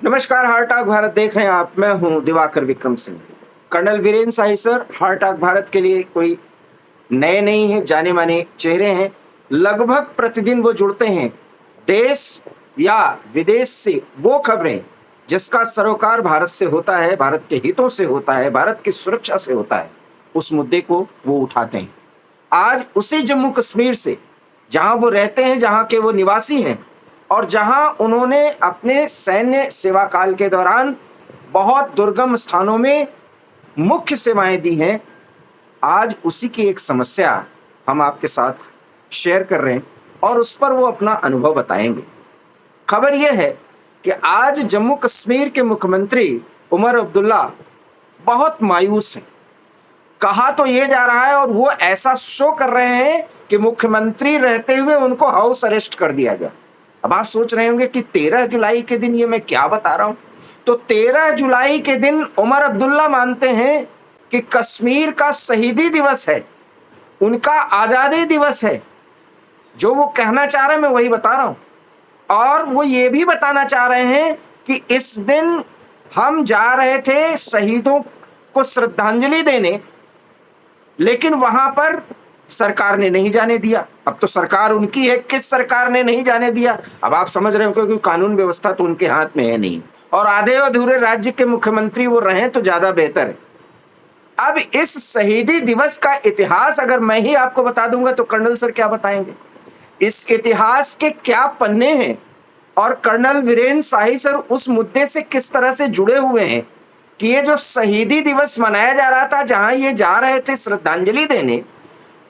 नमस्कार, heart talk Bharat देख रहे हैं आप। मैं हूं दिवाकर विक्रम सिंह। कर्नल वीरेंद्र शाही सर हार्ट टॉक भारत के लिए कोई नए नहीं है, जाने माने चेहरे हैं। लगभग प्रतिदिन वो जुड़ते हैं देश या विदेश से वो खबरें जिसका सरोकार भारत से होता है, भारत के हितों से होता है, भारत की सुरक्षा से होता है, उस मुद्दे को वो उठाते हैं। आज उसी जम्मू कश्मीर से, जहां वो रहते हैं, जहां के वो निवासी हैं और जहां उन्होंने अपने सैन्य सेवा काल के दौरान बहुत दुर्गम स्थानों में मुख्य सेवाएं दी हैं, आज उसी की एक समस्या हम आपके साथ शेयर कर रहे हैं और उस पर वो अपना अनुभव बताएंगे। खबर यह है कि आज जम्मू कश्मीर के मुख्यमंत्री उमर अब्दुल्ला बहुत मायूस हैं। कहा तो ये जा रहा है और वो ऐसा शो कर रहे हैं कि मुख्यमंत्री रहते हुए उनको हाउस अरेस्ट कर दिया गया। अब आप सोच रहे होंगे कि 13 जुलाई के दिन ये मैं क्या बता रहा हूं। तो 13 जुलाई के दिन उमर अब्दुल्ला मानते हैं कि कश्मीर का शहीदी दिवस है, उनका आजादी दिवस है। जो वो कहना चाह रहे हैं मैं वही बता रहा हूं। और वो ये भी बताना चाह रहे हैं कि इस दिन हम जा रहे थे शहीदों को श्रद्धांजलि देने, लेकिन वहां पर सरकार ने नहीं जाने दिया। अब तो सरकार उनकी है, किस सरकार ने नहीं जाने दिया? अब आप समझ रहे हो, क्योंकि कानून व्यवस्था तो उनके हाथ में है नहीं, और आधे अधूरे राज्य के मुख्यमंत्री वो रहें तो ज्यादा बेहतर है। अब इस शहीदी दिवस का इतिहास अगर मैं ही आपको बता दूंगा तो कर्नल सर क्या बताएंगे? इस इतिहास के क्या पन्ने हैं और कर्नल वीरेंद्र शाही सर उस मुद्दे से किस तरह से जुड़े हुए हैं कि ये जो शहीदी दिवस मनाया जा रहा था, जहां ये जा रहे थे श्रद्धांजलि देने,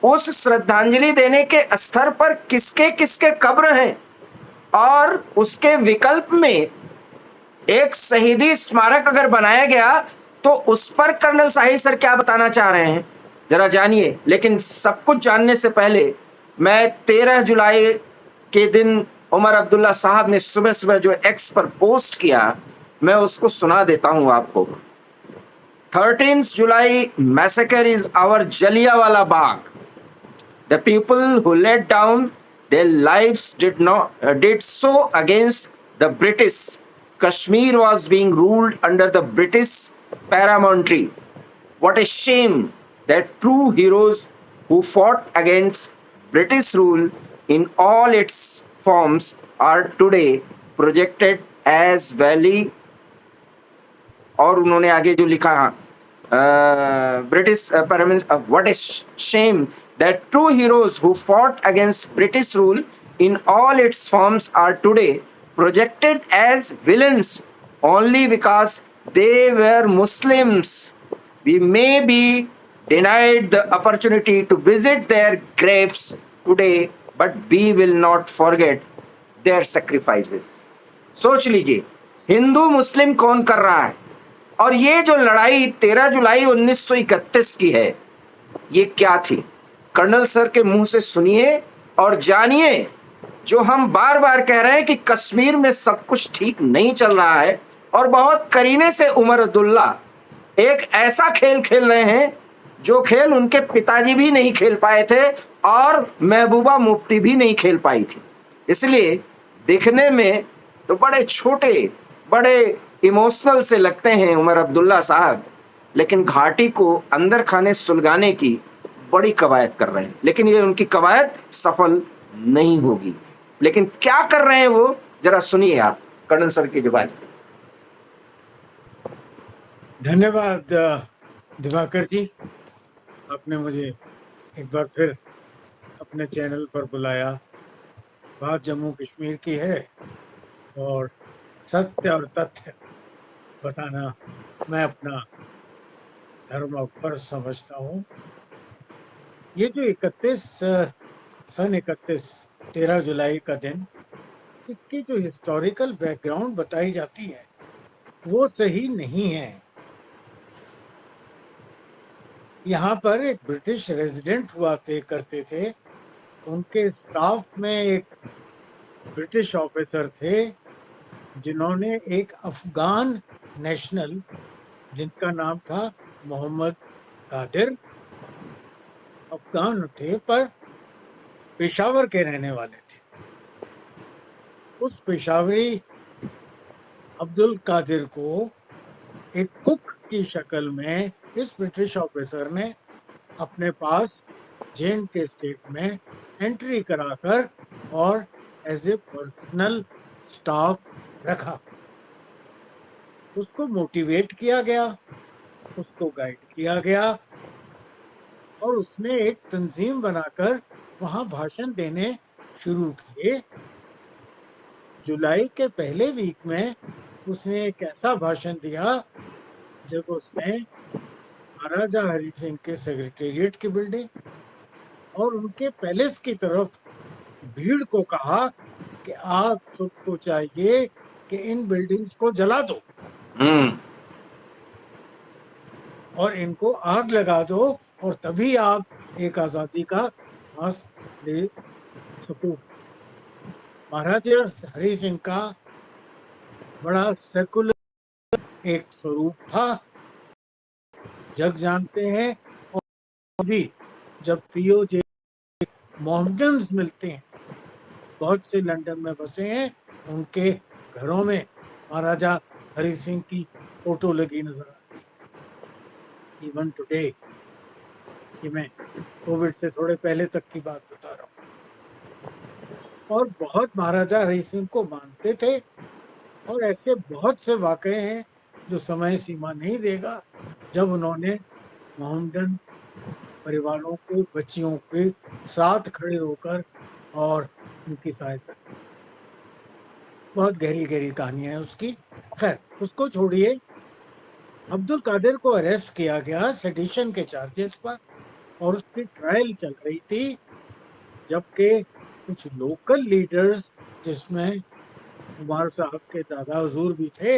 उस श्रद्धांजलि देने के स्तर पर किसके किसके कब्र हैं और उसके विकल्प में एक शहीदी स्मारक अगर बनाया गया तो उस पर कर्नल शाही सर क्या बताना चाह रहे हैं, जरा जानिए। लेकिन सब कुछ जानने से पहले मैं 13 जुलाई के दिन उमर अब्दुल्ला साहब ने सुबह सुबह जो एक्स पर पोस्ट किया, मैं उसको सुना देता हूं आपको। 13th July massacre is our Jallianwala Bagh. The people who laid down their lives did so against the British. Kashmir was being ruled under the British paramountry. What a shame that true heroes who fought against British rule in all its forms are today projected as valley। और उन्होंने आगे जो लिखा, British what a shame that true heroes who fought against British rule in all its forms are today projected as villains only because they were Muslims. We may be denied the opportunity to visit their graves today, but we will not forget their sacrifices. सोच लीजिए, हिंदू मुस्लिम कौन कर रहा है? और ये जो लड़ाई 13 जुलाई 1931 की है, ये क्या थी? कर्नल सर के मुंह से सुनिए और जानिए। जो हम बार बार कह रहे हैं कि कश्मीर में सब कुछ ठीक नहीं चल रहा है, और बहुत करीने से उमर अब्दुल्ला एक ऐसा खेल खेल रहे हैं जो खेल उनके पिताजी भी नहीं खेल पाए थे और महबूबा मुफ्ती भी नहीं खेल पाई थी। इसलिए दिखने में तो बड़े छोटे, बड़े इमोशनल से लगते हैं उमर अब्दुल्ला साहब, लेकिन घाटी को अंदर खाने सुलगाने की बड़ी कवायद कर रहे हैं। लेकिन ये उनकी कवायद सफल नहीं होगी। लेकिन क्या कर रहे हैं वो, जरा सुनिए आप कर्नल सर की जुबान। धन्यवाद दिवाकर जी, आपने मुझे एक बार फिर अपने चैनल पर बुलाया। बात जम्मू कश्मीर की है और सत्य और तथ्य बताना मैं अपना धर्म और फर्ज समझता हूँ। ये जो 13 जुलाई का दिन, इसकी जो हिस्टोरिकल बैकग्राउंड बताई जाती है वो सही नहीं है। यहाँ पर एक ब्रिटिश रेजिडेंट हुआ करते थे, उनके स्टाफ में एक ब्रिटिश ऑफिसर थे जिन्होंने एक अफगान नेशनल, जिनका नाम था मोहम्मद कादिर, अफगान थे पर पेशावर के रहने वाले थे। उस पेशावरी अब्दुल कादिर को एक कुक की शक्ल में इस ब्रिटिश ऑफिसर ने अपने पास जेन के स्टेट में एंट्री कराकर और एज ए पर्सनल स्टाफ रखा। उसको मोटिवेट किया गया, उसको गाइड किया गया और उसने एक तंजीम बनाकर वहां भाषण देने शुरू किए। जुलाई के पहले वीक में उसने एक ऐसा भाषण दिया जब उसने महाराजा हरि सिंह के सेक्रेटेरिएट की बिल्डिंग और उनके पैलेस की तरफ भीड़ को कहा कि आप सबको चाहिए कि इन बिल्डिंग्स को जला दो हम्म। और इनको आग लगा दो और तभी आप एक आजादी का सांस ले सकोगे। महाराजा हरि सिंह का बड़ा सेकुलर एक स्वरूप था, जग जानते हैं। और अभी जब पीओजे मोहम्मदन्स मिलते हैं, बहुत से लंदन में बसे हैं, उनके घरों में महाराजा हरि सिंह की फोटो लगी नजर आती है। इवन टुडे, कि मैं कोविड से थोड़े पहले तक की बात बता रहा हूँ। और बहुत महाराजा हरि सिंह को मानते थे और ऐसे बहुत से वाकये हैं जो समय सीमा नहीं देगा जब उन्होंने मोहम्मदन परिवारों को, बच्चियों के साथ खड़े होकर और उनकी सहायता। बहुत गहरी गहरी कहानी है उसकी। खैर, उसको छोड़िए। अब्दुल कादिर को अरेस्ट किया गया सेडिशन के चार्जेस पर और उसकी ट्रायल चल रही थी, जबकि कुछ लोकल लीडर्स, जिसमें उमर साहब के दादा हुजूर भी थे,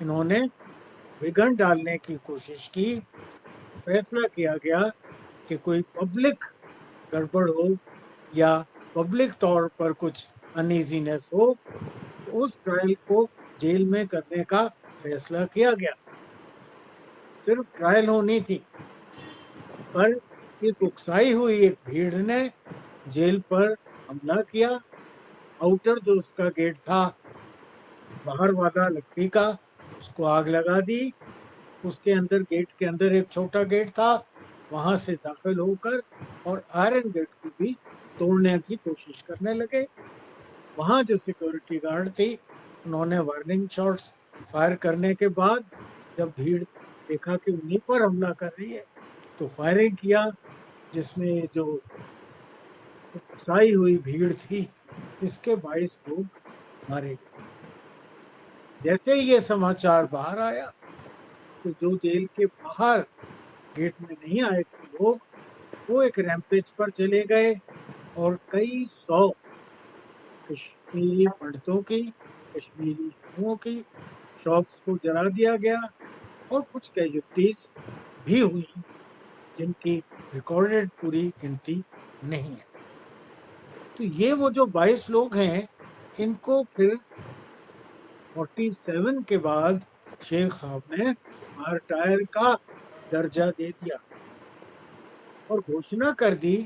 इन्होंने विघन डालने की कोशिश की। फैसला किया गया कि कोई पब्लिक गड़बड़ हो या पब्लिक तौर पर कुछ अनईजीनेस हो तो उस ट्रायल को जेल में करने का फैसला किया गया। सिर्फ ट्रायल होनी थी, पर इस उकसाई हुई एक भीड़ ने जेल पर हमला किया। आउटर जो उसका गेट था, बाहर वाला लकड़ी का, उसको आग लगा दी। उसके अंदर, गेट के अंदर एक छोटा गेट था, वहां से दाखिल होकर और आयरन गेट को भी तोड़ने की कोशिश करने लगे। वहां जो सिक्योरिटी गार्ड थी, उन्होंने वार्निंग शॉट्स फायर करने के बाद जब भीड़ देखा कि उन्हीं पर हमला कर रही है तो फायरिंग किया, जिसमें जो उकसाई हुई भीड़ थी, इसके 22 लोग मारे गए। जैसे ही ये समाचार बाहर आया तो जो जेल के बाहर गेट में नहीं आए थे लोग, वो एक रैंपेज पर चले गए और कई सौ कश्मीरी पंडितों की, कश्मीरी हिंदुओं की शॉप्स को जला दिया गया और कुछ कैजुअल्टीज भी हुई जिनकी रिकॉर्डेड पूरी गिनती नहीं है। तो ये वो जो 22 लोग हैं, इनको फिर 47 के बाद शेख साहब ने मार्टायर का दर्जा दे दिया और घोषणा कर दी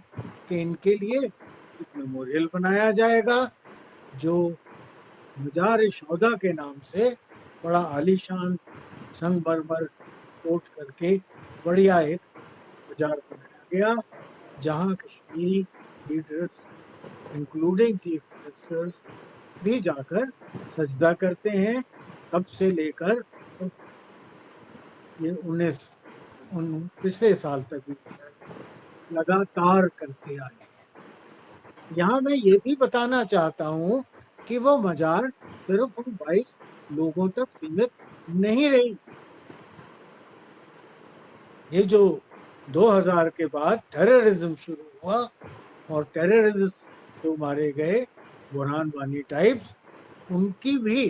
कि इनके लिए एक मेमोरियल बनाया जाएगा जो मजार शौदा के नाम से बड़ा आलीशान संगमरमर कोट करके बढ़िया एक मजार बनाया गया, जहां Kashmiri leaders including chief ministers भी जाकर सजदा करते हैं। तब से लेकर ये 19 पिछले साल तक भी लगातार करते आए। यहाँ मैं ये भी बताना चाहता हूँ कि वो मजार सिर्फ उन 22 लोगों तक सीमित नहीं रही। ये जो 2000 के बाद टेररिज्म शुरू हुआ और टेररिस्ट जो मारे गए, बुरहान वानी टाइप्स, उनकी भी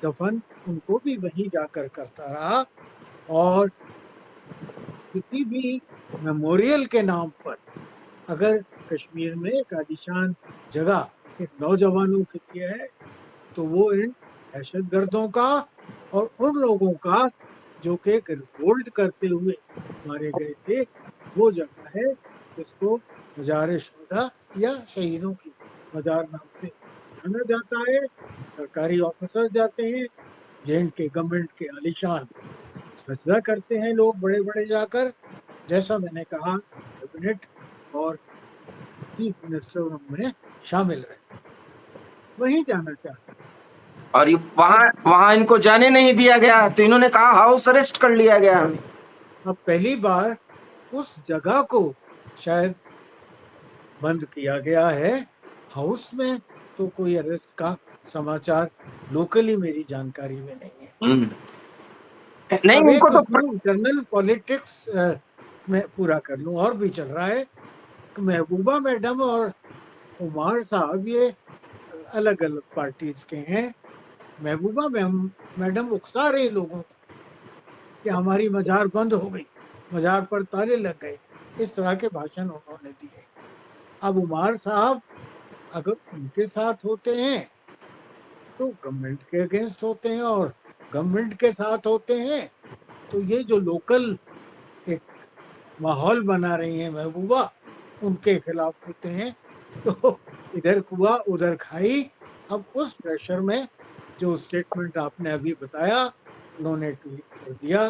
दफन उनको भी वहीं जाकर करता रहा। और किसी भी मेमोरियल के नाम पर अगर कश्मीर में एक आलिशान जगह एक नौजवानों के लिए है तो वो इन दहशतगर्दों का और उन लोगों का जो कि रिवोल्ट करते हुए मारे गए थे, वो जगह है जिसको मजार शोदा या शहीदों की मजार नाम से जाना जाता है। सरकारी ऑफिसर जाते हैं, J&K गवर्नमेंट के आलीशान फैसला करते हैं लोग बड़े बड़े जाकर, जैसा मैंने कहा कैबिनेट और चीफ मिनिस्टर उनमें शामिल रहे, वहीं जाना चाहते और वहां वहां इनको जाने नहीं दिया गया, तो इन्होंने कहा हाउस अरेस्ट कर लिया गया हमें। हैं। अब पहली बार उस जगह को शायद बंद किया गया है, हाउस में तो कोई अरेस्ट का समाचार लोकली मेरी जानकारी में नहीं है। नहीं, अब उनको एक तो उसमें इंटरनल पॉलिटिक्स में पूरा कर लूं और भी चल रहा है कि महबूबा मैडम और उमर साहब ये अलग अलग पार्टीज के हैं। महबूबा मैडम उकसा रही लोगों को कि हमारी मजार बंद हो गई, मजार पर ताले लग गए, इस तरह के भाषण उन्होंने दिए। अब उमर साहब अगर उनके साथ होते हैं तो गवर्नमेंट के अगेंस्ट होते हैं, और गवर्नमेंट के साथ होते हैं तो ये जो लोकल एक माहौल बना रही है महबूबा, उनके खिलाफ होते हैं। तो इधर कुआ उधर खाई। अब उस प्रेशर में जो स्टेटमेंट आपने अभी बताया, उन्होंने ट्वीट कर दिया,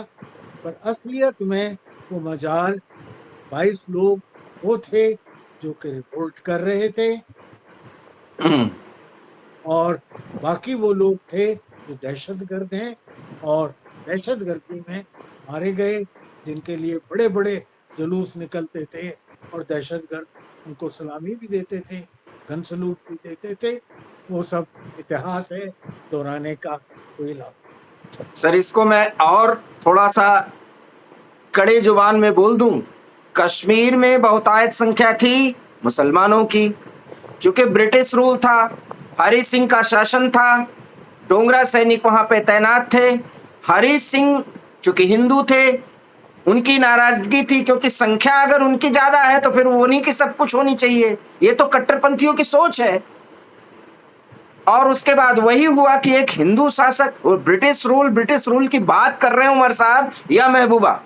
पर असलियत में वो मजार 22 लोग वो थे जो कि रिपोर्ट कर रहे थे, और बाकी वो लोग थे जो दहशतगर्द हैं और दहशतगर्दी में मारे गए, जिनके लिए बड़े बड़े जुलूस निकलते थे और दहशतगर्द उनको सलामी भी देते थे, गन सलूट भी देते थे। वो सब इतिहास है, दोहराने का कोई लाभ। सर इसको मैं और थोड़ा सा कड़े जुबान में बोल दूं, कश्मीर में बहुतायत संख्या थी मुसलमानों की, चूंकि ब्रिटिश रूल था, हरि सिंह का शासन था, डोगरा सैनिक वहां पे तैनात थे। हरि सिंह चूंकि हिंदू थे, उनकी नाराजगी थी, क्योंकि संख्या अगर उनकी ज्यादा है तो फिर उन्हीं की सब कुछ होनी चाहिए। ये तो कट्टरपंथियों की सोच है। और उसके बाद वही हुआ कि एक हिंदू शासक, और ब्रिटिश रूल की बात कर रहे हैं उमर साहब या महबूबा,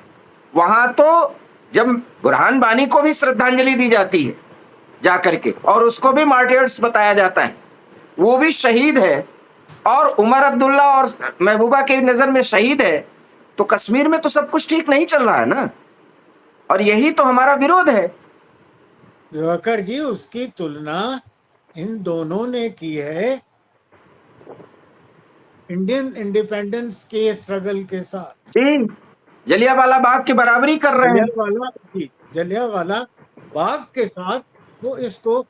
वहां तो जब बुरहान बानी को भी श्रद्धांजलि दी जाती है जाकर के, और उसको भी मार्टियर्स बताया जाता है, वो भी शहीद है, और उमर अब्दुल्ला और महबूबा की नजर में शहीद है, तो कश्मीर में तो सब कुछ ठीक नहीं चल रहा है ना। और यही तो हमारा विरोध है। दिवाकर जी, उसकी तुलना इन दोनों ने की है इंडियन इंडिपेंडेंस के स्ट्रगल के साथ। जी, जलियांवाला बाग की बराबरी कर रहे हैं। जलियांवाला बाग के साथ वो इसको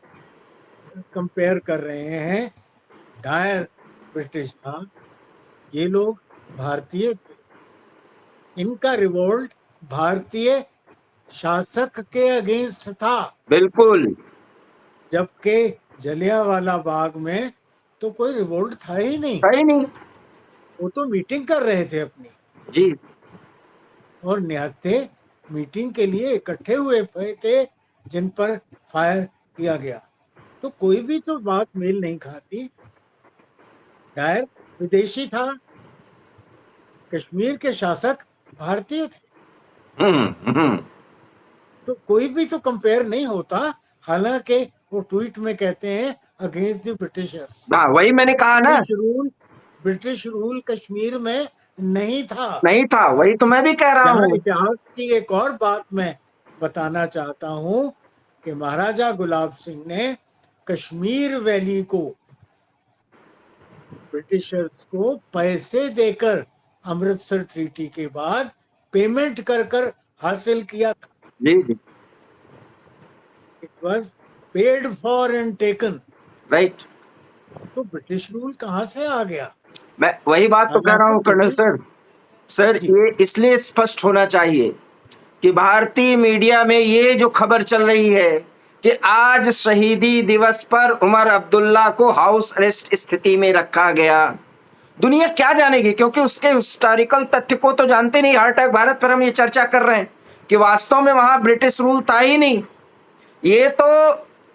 कंपेयर कर रहे हैं। डायर ब्रिटिश था, ये लोग भारतीय थे, इनका रिवोल्ट भारतीय शासक के अगेंस्ट था, बिल्कुल। जबकि जलियांवाला बाग में तो कोई रिवोल्ट था ही नहीं, सही नहीं। वो तो मीटिंग कर रहे थे अपनी, जी, और निहत्थे मीटिंग के लिए इकट्ठे हुए थे जिन पर फायर किया गया। तो कोई भी तो बात मेल नहीं खाती। डायर विदेशी था, कश्मीर के शासक भारतीय थे, हम्म। तो कोई भी तो कंपेयर नहीं होता। हालांकि वो ट्वीट में कहते हैं अगेंस्ट द ब्रिटिशर्स। हाँ, वही मैंने कहा ना, ब्रिटिश रूल कश्मीर में नहीं था। नहीं था, वही तो मैं भी कह रहा यहाँ हूँ। इतिहास की एक और बात मैं बताना चाहता हूँ कि महाराजा गुलाब सिंह ने कश्मीर वैली को ब्रिटिशर्स को पैसे देकर अमृतसर ट्रीटी के बाद पेमेंट कर कर हासिल किया था। जी जी, it was paid for and taken. Right. तो ब्रिटिश रूल कहाँ से आ गया? मैं वही बात तो कह रहा हालांकि हूँ कर्नल ब्रिटिश सर। सर जी ये इसलिए स्पष्ट होना चाहिए कि भारतीय मीडिया में ये जो खबर चल रही है कि आज शहीदी दिवस पर उमर अब्दुल्ला को हाउस अरेस्ट स्थिति में रखा गया, दुनिया क्या जानेगी? क्योंकि उसके हिस्टोरिकल तथ्य को तो जानते नहीं। हार्ट अटैक भारत पर हम ये चर्चा कर रहे हैं कि वास्तव में वहां ब्रिटिश रूल था ही नहीं, ये तो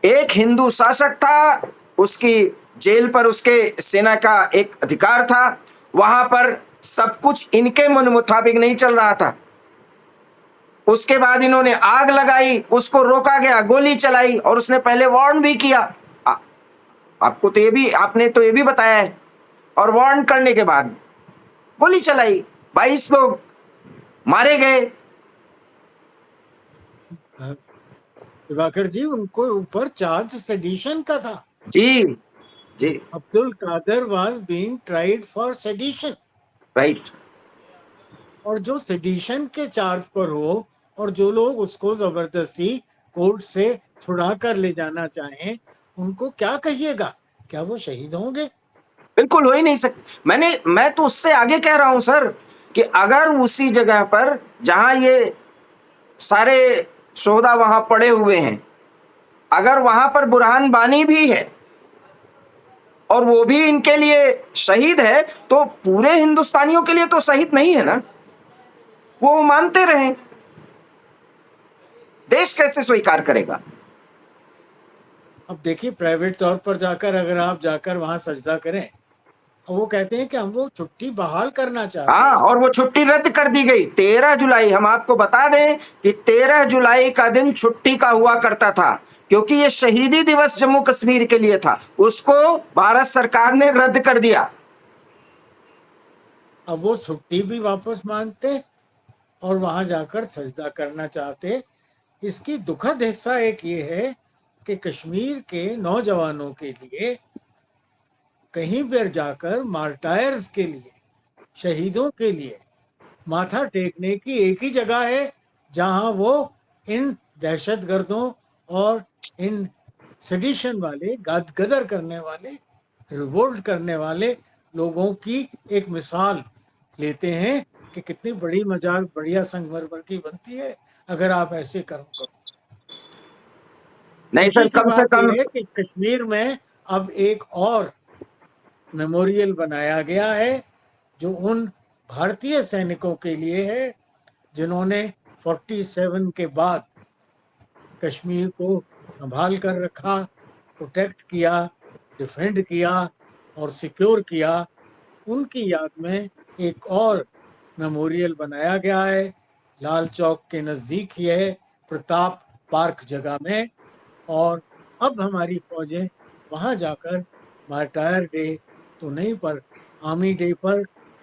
एक हिंदू शासक था, उसकी जेल पर उसके सेना का एक अधिकार था, वहां पर सब कुछ इनके मन मुताबिक नहीं चल रहा था। उसके बाद इन्होंने आग लगाई, उसको रोका गया, गोली चलाई, और उसने पहले वार्न भी किया। आपको तो ये भी, आपने तो ये भी बताया है और वार्न करने के बाद गोली चलाई, 22 लोग मारे गए। दिवाकर जी, उनको ऊपर चार्ज सेडिशन का था। जी जी, Abdul Kadar was being tried for sedition. Right. और जो सेडिशन के चार्ज पर हो और जो लोग उसको जबरदस्ती कोर्ट से छुड़ा कर ले जाना चाहें, उनको क्या कहिएगा? क्या वो शहीद होंगे? बिल्कुल हो ही नहीं सकती। मैं तो उससे आगे कह रहा हूं सर, कि अगर उसी जगह पर जहां ये सारे शोधा वहां पड़े हुए हैं, अगर वहां पर बुरहान बानी भी है और वो भी इनके लिए शहीद है, तो पूरे हिंदुस्तानियों के लिए तो शहीद नहीं है ना। वो मानते रहें, देश कैसे स्वीकार करेगा? अब देखिए, प्राइवेट तौर पर जाकर अगर आप जाकर वहां सजदा करें, और वो कहते हैं कि हम वो छुट्टी बहाल करना चाहते हाँ, हैं। और वो छुट्टी रद्द कर दी गई। 13 जुलाई, हम आपको बता दें कि 13 जुलाई का दिन छुट्टी का हुआ करता था, क्योंकि ये शहीदी दिवस जम्मू कश्मीर के लिए था। उसको भारत सरकार ने रद्द कर दिया। अब वो छुट्टी भी वापस मांगते और वहां जाकर सजदा करना चाहते। इसकी दुखद हिस्सा एक ये है कि कश्मीर के नौजवानों के लिए कहीं पर जाकर मार्टायर्स के लिए, शहीदों के लिए माथा टेकने की एक ही जगह है जहां वो इन दहशतगर्दों और इन सेडिशन वाले, गदर करने वाले, रिवोल्ट करने वाले लोगों की एक मिसाल लेते हैं कि कितनी बड़ी मजाक बढ़िया संगमरमर की बनती है अगर आप ऐसे कर्म करो। नहीं खुशी सर, की कम से बात कम। यह है कि कश्मीर में अब एक और मेमोरियल बनाया गया है जो उन भारतीय सैनिकों के लिए है जिन्होंने 47 के बाद कश्मीर को संभाल कर रखा, प्रोटेक्ट किया, डिफेंड किया और सिक्योर किया। उनकी याद में एक और मेमोरियल बनाया गया है, लाल चौक के नज़दीक ही है, प्रताप पार्क जगह में। और अब हमारी फौजें वहां जाकर मार्टायर डे तो नहीं, पर आर्मी डे पर,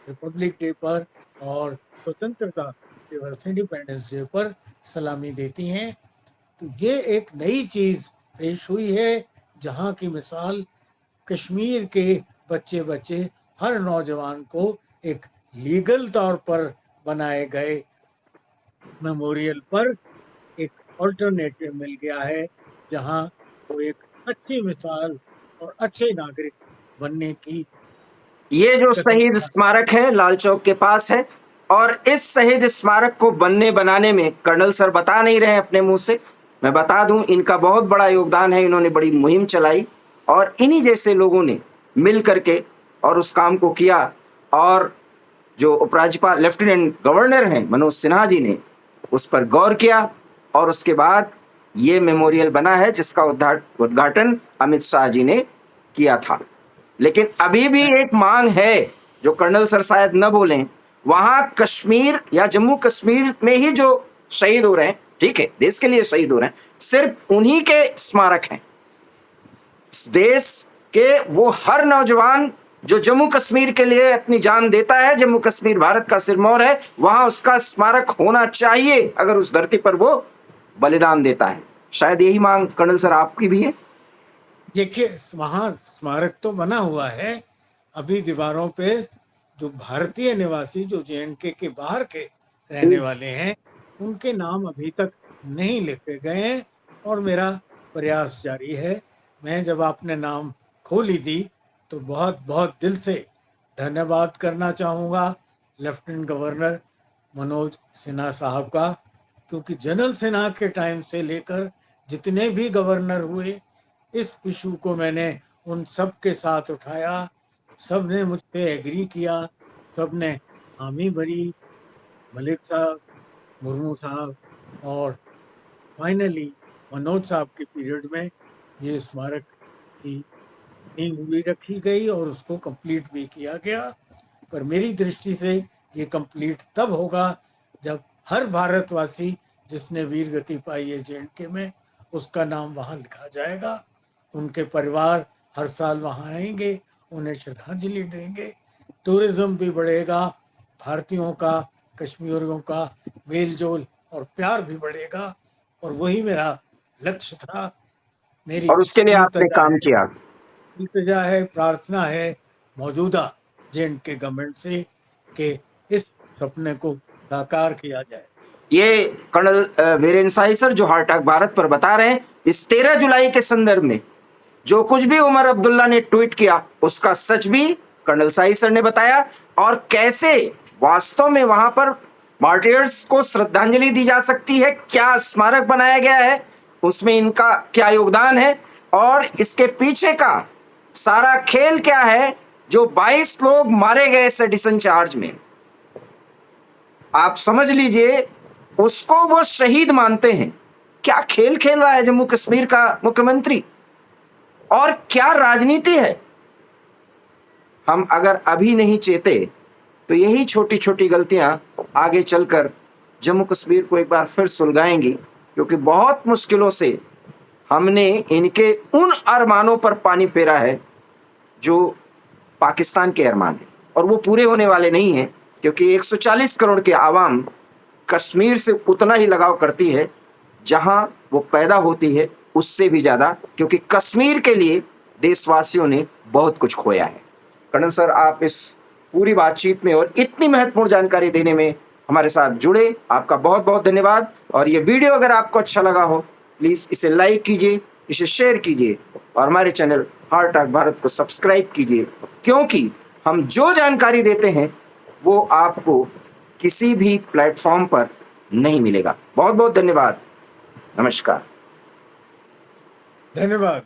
रिपब्लिक डे पर और स्वतंत्रता दिवस, इंडिपेंडेंस डे पर सलामी देती हैं। तो ये एक नई चीज पेश हुई है जहां की मिसाल कश्मीर के बच्चे बच्चे हर नौजवान को एक लीगल तौर पर बनाए गए मेमोरियल पर एक ऑल्टरनेटिव मिल गया है जहां वो एक अच्छी मिसाल और अच्छे नागरिक बनने की ये जो कदम शहीद उठा। स्मारक है लाल चौक के पास है, और इस शहीद स्मारक को बनने बनाने में कर्नल सर बता नहीं रहे अपने मुंह से, मैं बता दूं, इनका बहुत बड़ा योगदान है। इन्होंने बड़ी मुहिम चलाई और इन्हीं जैसे लोगों ने मिल करके और उस काम को किया। और जो उपराज्यपाल लेफ्टिनेंट गवर्नर हैं मनोज सिन्हा जी ने उस पर गौर किया, और उसके बाद ये मेमोरियल बना है जिसका उद्घाटन अमित शाह जी ने किया था। लेकिन अभी भी एक मांग है जो कर्नल सर शायद न बोलें, वहां कश्मीर या जम्मू कश्मीर में ही जो शहीद हो रहे हैं, ठीक है, देश के लिए शहीद हो रहे हैं, सिर्फ उन्हीं के स्मारक हैं। इस देश के वो हर नौजवान जो जम्मू कश्मीर के लिए अपनी जान देता है, जम्मू कश्मीर भारत का सिरमौर है, वहां उसका स्मारक होना चाहिए अगर उस धरती पर वो बलिदान देता है। शायद यही मांग कर्नल सर आपकी भी है। देखिए, वहाँ स्मारक तो बना हुआ है, अभी दीवारों पे जो भारतीय निवासी जो जेएनके के बाहर के रहने वाले हैं उनके नाम अभी तक नहीं लिखे गए हैं और मेरा प्रयास जारी है। मैं जब आपने नाम खोली दी तो बहुत बहुत दिल से धन्यवाद करना चाहूँगा लेफ्टिनेंट गवर्नर मनोज सिन्हा साहब का, क्योंकि जनरल सिन्हा के टाइम से लेकर जितने भी गवर्नर हुए इस इशू को मैंने उन सब के साथ उठाया, सब ने मुझसे एग्री किया, सब ने हामी भरी, मलिक साहब, मुर्मू साहब और फाइनली मनोज साहब के पीरियड में ये स्मारक की नींव भी रखी गई और उसको कंप्लीट भी किया गया। पर मेरी दृष्टि से ये कंप्लीट तब होगा जब हर भारतवासी जिसने वीर गति पाई है जेएनके में उसका नाम वहाँ लिखा जाएगा। उनके परिवार हर साल वहाँ आएंगे, उन्हें श्रद्धांजलि देंगे। टूरिज्म भी बढ़ेगा, भारतीयों का, कश्मीरियों का मेल जोल और प्यार भी बढ़ेगा, और वही मेरा लक्ष्य था। मेरी और उसके लिए आपने काम किया। इल्तिजा है, प्रार्थना है मौजूदा J&K गवर्नमेंट से कि इस सपने को साकार किया जाए। ये कर्नल वीरेंद्र साही सर जो हार्ट अटैक भारत पर बता रहे हैं, इस 13 जुलाई के संदर्भ में जो कुछ भी उमर अब्दुल्ला ने ट्वीट किया उसका सच भी कर्नल साही सर ने बताया, और कैसे वास्तव में वहां पर मार्टियर्स को श्रद्धांजलि दी जा सकती है, क्या स्मारक बनाया गया है, उसमें इनका क्या योगदान है, और इसके पीछे का सारा खेल क्या है। जो 22 लोग मारे गए सेडिशन चार्ज में, आप समझ लीजिए, उसको वो शहीद मानते हैं। क्या खेल खेल रहा है जम्मू कश्मीर का मुख्यमंत्री, और क्या राजनीति है। हम अगर अभी नहीं चेते तो यही छोटी छोटी गलतियां आगे चलकर जम्मू कश्मीर को एक बार फिर सुलगाएंगी, क्योंकि बहुत मुश्किलों से हमने इनके उन अरमानों पर पानी फेरा है जो पाकिस्तान के अरमान है, और वो पूरे होने वाले नहीं हैं, क्योंकि 140 करोड़ के आवाम कश्मीर से उतना ही लगाव करती है जहां वो पैदा होती है, उससे भी ज़्यादा, क्योंकि कश्मीर के लिए देशवासियों ने बहुत कुछ खोया है। कर्नल सर, आप इस पूरी बातचीत में और इतनी महत्वपूर्ण जानकारी देने में हमारे साथ जुड़े, आपका बहुत बहुत धन्यवाद। और ये वीडियो अगर आपको अच्छा लगा हो, प्लीज़ इसे लाइक कीजिए, इसे शेयर कीजिए, और हमारे चैनल हार्ट अटैक भारत को सब्सक्राइब कीजिए, क्योंकि हम जो जानकारी देते हैं वो आपको किसी भी प्लेटफॉर्म पर नहीं मिलेगा। बहुत बहुत धन्यवाद। नमस्कार। धन्यवाद।